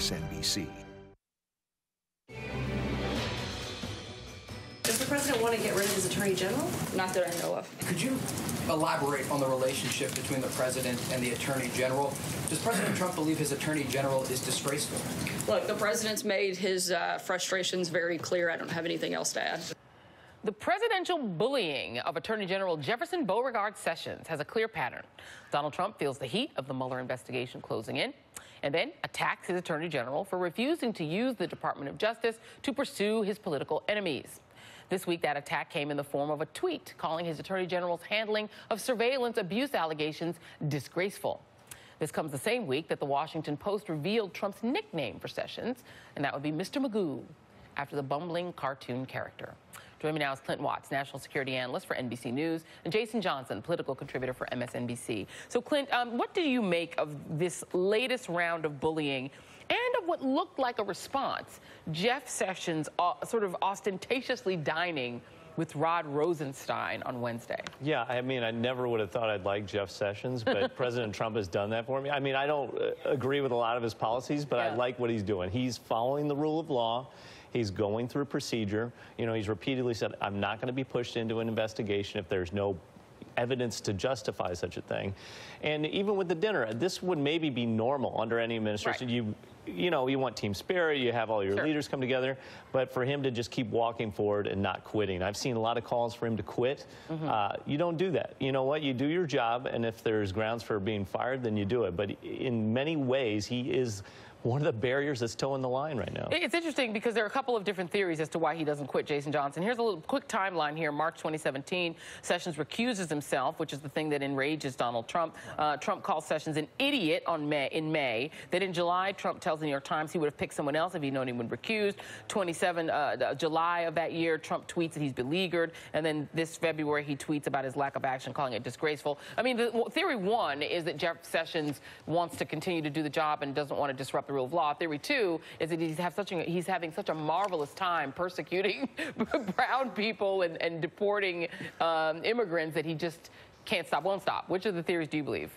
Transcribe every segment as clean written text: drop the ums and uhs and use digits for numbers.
MSNBC. Does the president want to get rid of his attorney general? Not that I know of. Could you elaborate on the relationship between the president and the attorney general? Does President Trump believe his attorney general is disgraceful? Look, the president's made his frustrations very clear. I don't have anything else to add. The presidential bullying of Attorney General Jefferson Beauregard Sessions has a clear pattern. Donald Trump feels the heat of the Mueller investigation closing in and then attacks his attorney general for refusing to use the Department of Justice to pursue his political enemies. This week, that attack came in the form of a tweet calling his attorney general's handling of surveillance abuse allegations disgraceful. This comes the same week that the Washington Post revealed Trump's nickname for Sessions, and that would be Mr. Magoo, after the bumbling cartoon character. Joining me now is Clint Watts, national security analyst for NBC News, and Jason Johnson, political contributor for MSNBC. So, Clint, what do you make of this latest round of bullying and of what looked like a response? Jeff Sessions sort of ostentatiously dining with Rod Rosenstein on Wednesday. Yeah, I mean, I never would have thought I'd like Jeff Sessions, but President Trump has done that for me. I mean, I don't agree with a lot of his policies, but I like what he's doing. He's following the rule of law. He's going through procedure. You know, he's repeatedly said, I'm not going to be pushed into an investigation if there's no evidence to justify such a thing. And even with the dinner, this would maybe be normal under any administration. Right. You know, you want team spirit, you have all your leaders come together, but for him to just keep walking forward and not quitting. I've seen a lot of calls for him to quit. You don't do that. You know what? You do your job, and if there's grounds for being fired, then you do it. But in many ways, he is one of the barriers that's towing the line right now. It's interesting because there are a couple of different theories as to why he doesn't quit, Jason Johnson. Here's a little quick timeline here. March 2017, Sessions recuses himself, which is the thing that enrages Donald Trump. Trump calls Sessions an idiot in May. Then in July, Trump tells the New York Times he would have picked someone else if he'd known he would be recused. July of that year, Trump tweets that he's beleaguered. And then this February, he tweets about his lack of action, calling it disgraceful. I mean, theory one is that Jeff Sessions wants to continue to do the job and doesn't want to disrupt the rule of law. Theory two is that he's having such a marvelous time persecuting brown people and deporting immigrants that he just can't stop, won't stop. Which of the theories do you believe?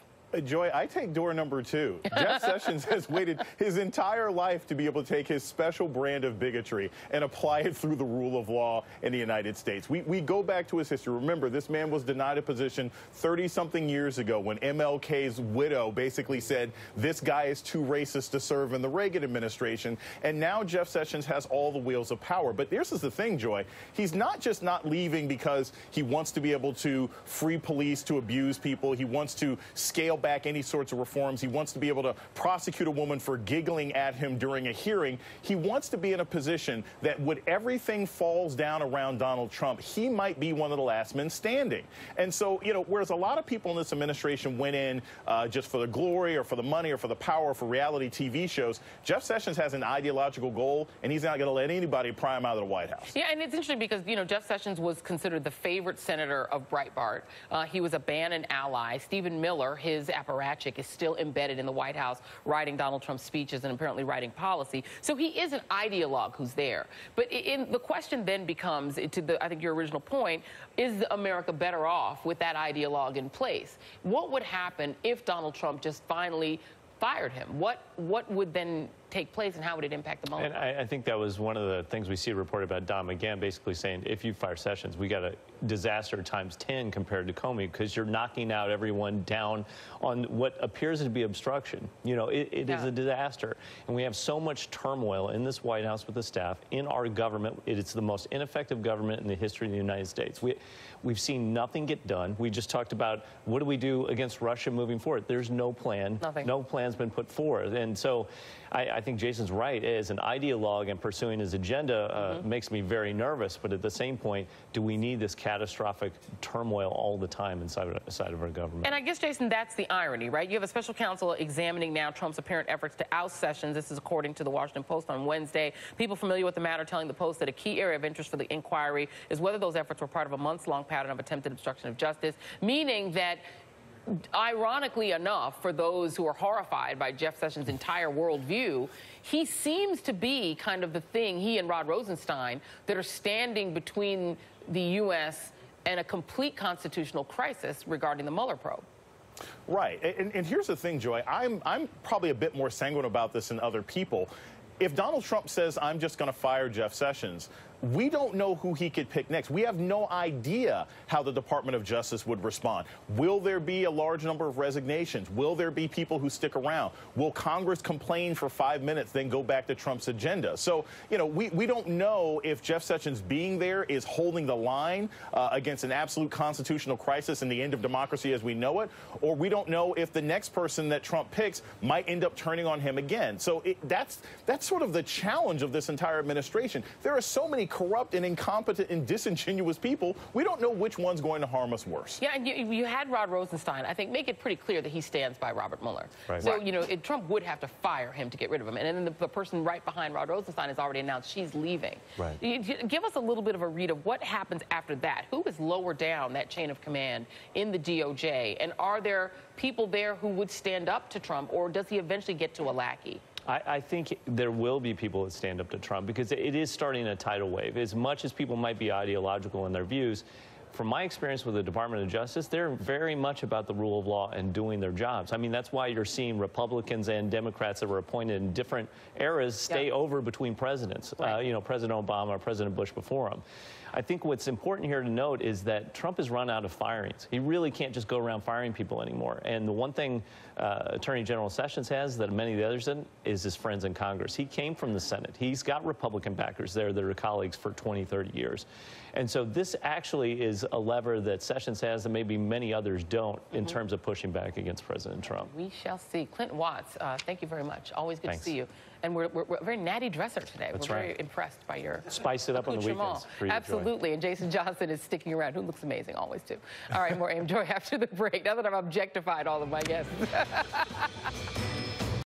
Joy, I take door number two. Jeff Sessions has waited his entire life to be able to take his special brand of bigotry and apply it through the rule of law in the United States. We go back to his history. Remember, this man was denied a position 30-something years ago when MLK's widow basically said, this guy is too racist to serve in the Reagan administration. And now Jeff Sessions has all the wheels of power. But this is the thing, Joy. He's not just not leaving because he wants to be able to free police to abuse people. He wants to scale back any sorts of reforms. He wants to be able to prosecute a woman for giggling at him during a hearing. He wants to be in a position that when everything falls down around Donald Trump, he might be one of the last men standing. And so, you know, whereas a lot of people in this administration went in just for the glory or for the money or for the power or for reality TV shows, Jeff Sessions has an ideological goal, and he's not going to let anybody pry him out of the White House. Yeah, and it's interesting because, you know, Jeff Sessions was considered the favorite senator of Breitbart. He was a Bannon ally. Stephen Miller, his apparatchik, is still embedded in the White House, writing Donald Trump's speeches and apparently writing policy. So he is an ideologue who's there. But the question then becomes, I think your original point, is America better off with that ideologue in place? What would happen if Donald Trump just finally fired him? What would then take place, and how would it impact the Mueller? And I think that was one of the things we see reported about Don McGahn, basically saying, if you fire Sessions, we got a disaster times 10 compared to Comey, because you're knocking out everyone down on what appears to be obstruction. You know, it is a disaster. And we have so much turmoil in this White House with the staff, in our government. It's the most ineffective government in the history of the United States. We've seen nothing get done. We just talked about, what do we do against Russia moving forward? There's no plan. Nothing. No plan's been put forward. And so I think Jason's right. As an ideologue and pursuing his agenda makes me very nervous. But at the same point, do we need this catastrophic turmoil all the time inside of our government? And I guess, Jason, that's the irony, right? You have a special counsel examining now Trump's apparent efforts to oust Sessions. This is according to the Washington Post on Wednesday. People familiar with the matter telling the Post that a key area of interest for the inquiry is whether those efforts were part of a months-long pattern of attempted obstruction of justice, meaning that, ironically enough, for those who are horrified by Jeff Sessions' entire worldview, he seems to be kind of the thing, he and Rod Rosenstein, that are standing between the U.S. and a complete constitutional crisis regarding the Mueller probe. Right. And here's the thing, Joy. I'm probably a bit more sanguine about this than other people. If Donald Trump says, I'm just going to fire Jeff Sessions, we don't know who he could pick next. We have no idea how the Department of Justice would respond. Will there be a large number of resignations? Will there be people who stick around? Will Congress complain for 5 minutes, then go back to Trump's agenda? So, you know, we don't know if Jeff Sessions being there is holding the line against an absolute constitutional crisis and the end of democracy as we know it, or we don't know if the next person that Trump picks might end up turning on him again. So that's sort of the challenge of this entire administration. There are so many corrupt and incompetent and disingenuous people. We don't know which one's going to harm us worse. Yeah, and you had Rod Rosenstein, I think, make it pretty clear that he stands by Robert Mueller. Right. So, you know, Trump would have to fire him to get rid of him. And then the person right behind Rod Rosenstein has already announced she's leaving. Right. Give us a little bit of a read of what happens after that. Who is lower down that chain of command in the DOJ? And are there people there who would stand up to Trump, or does he eventually get to a lackey? I think there will be people that stand up to Trump because it is starting a tidal wave. As much as people might be ideological in their views, from my experience with the Department of Justice, they're very much about the rule of law and doing their jobs. I mean, that's why you're seeing Republicans and Democrats that were appointed in different eras stay over between presidents, you know, President Obama or President Bush before him. I think what's important here to note is that Trump has run out of firings. He really can't just go around firing people anymore. And the one thing Attorney General Sessions has that many of the others didn't is his friends in Congress. He came from the Senate. He's got Republican backers there that are colleagues for 20, 30 years. And so this actually is a lever that Sessions has that maybe many others don't in terms of pushing back against President Trump. We shall see. Clint Watts, thank you very much. Always good to see you. And we're a very natty dresser today. That's we're very impressed by your spice it up on the weekends for you. Absolutely. And Jason Johnson is sticking around, who looks amazing always too. All right, more AM Joy after the break. Now that I've objectified all of my guests.